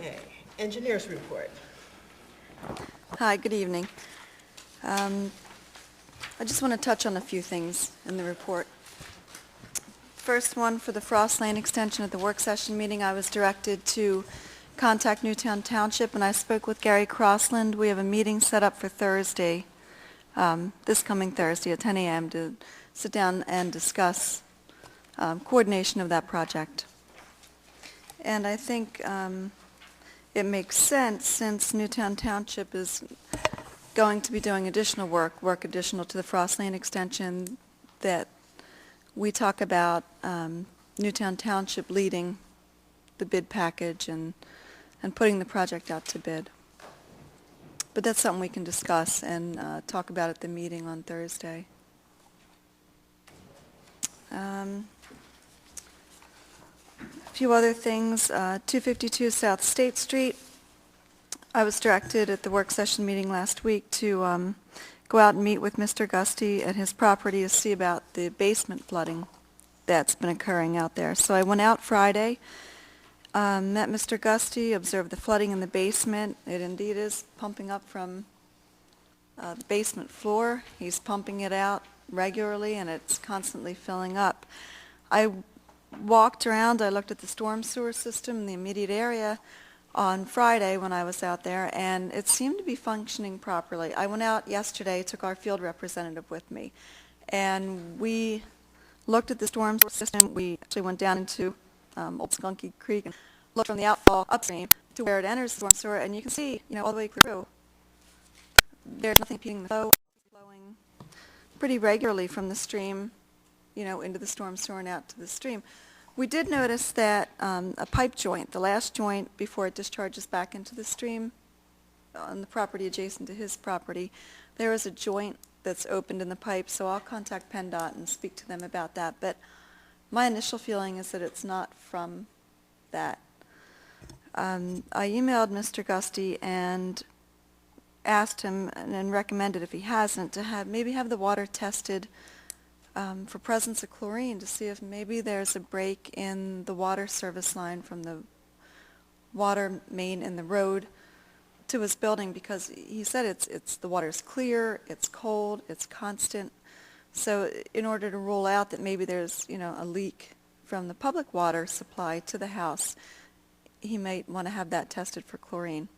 Okay, engineers report. Hi, good evening. I just want to touch on a few things in the report. First one, for the Frost Lane extension at the work session meeting, I was directed to contact Newtown Township, and I spoke with Gary Crossland. We have a meeting set up for Thursday, this coming Thursday at 10 a.m. to sit down and discuss coordination of that project. And I think it makes sense, since Newtown Township is going to be doing additional work additional to the Frost Lane extension, that we talk about Newtown Township leading the bid package and putting the project out to bid. But that's something we can discuss and talk about at the meeting on Thursday. A few other things. 252 South State Street. I was directed at the work session meeting last week to go out and meet with Mr. Gusty at his property to see about the basement flooding that's been occurring out there. So I went out Friday, met Mr. Gusty, observed the flooding in the basement. It indeed is pumping up from the basement floor. He's pumping it out regularly, and it's constantly filling up. I walked around. I looked at the storm sewer system in the immediate area on Friday when I was out there, and it seemed to be functioning properly. I went out yesterday, took our field representative with me, and we looked at the storm sewer system. We actually went down into Old Skunky Creek and looked from the outfall upstream to where it enters the storm sewer, and you can see, all the way through, there's nothing impeding the flow. It's flowing pretty regularly from the stream, into the storm sewer and out to the stream. We did notice that a pipe joint, the last joint before it discharges back into the stream on the property adjacent to his property, there is a joint that's opened in the pipe, so I'll contact PennDOT and speak to them about that. But my initial feeling is that it's not from that. I emailed Mr. Gusty and asked him and recommended, if he hasn't, to maybe have the water tested for presence of chlorine, to see if maybe there's a break in the water service line from the water main in the road to his building, because he said it's the water's clear, it's cold, it's constant. So in order to rule out that maybe there's a leak from the public water supply to the house, he might want to have that tested for chlorine.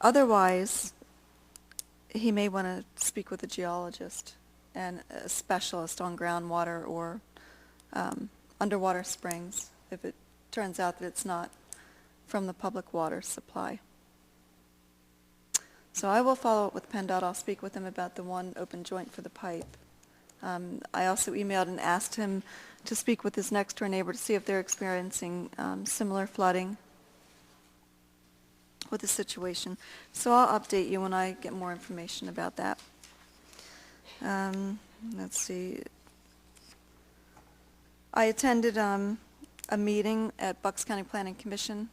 Otherwise, he may want to speak with a geologist and a specialist on groundwater or underwater springs if it turns out that it's not from the public water supply. So I will follow up with PennDOT. I'll speak with him about the one open joint for the pipe. I also emailed and asked him to speak with his next door neighbor to see if they're experiencing similar flooding with the situation. So I'll update you when I get more information about that. Let's see. I attended a meeting at Bucks County Planning Commission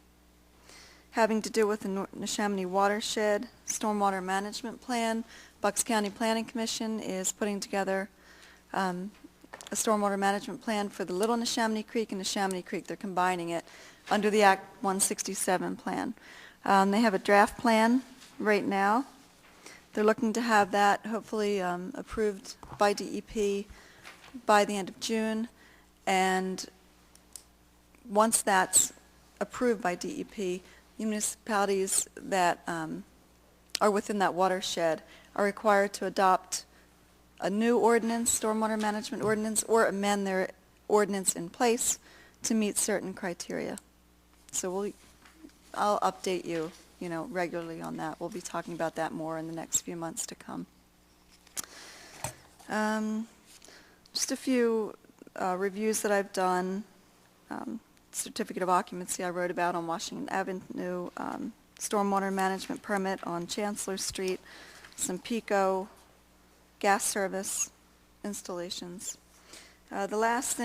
having to do with the Neshaminy Watershed Stormwater Management Plan. Bucks County Planning Commission is putting together a stormwater management plan for the Little Neshaminy Creek and Neshaminy Creek. They're combining it under the Act 167 plan. They have a draft plan right now. They're looking to have that hopefully approved by DEP by the end of June. And once that's approved by DEP, municipalities that are within that watershed are required to adopt a new ordinance, stormwater management ordinance, or amend their ordinance in place to meet certain criteria. So I'll update you, regularly on that. We'll be talking about that more in the next few months to come. Just a few reviews that I've done. Certificate of occupancy I wrote about on Washington Avenue, stormwater management permit on Chancellor Street, some PICO gas service installations. The last thing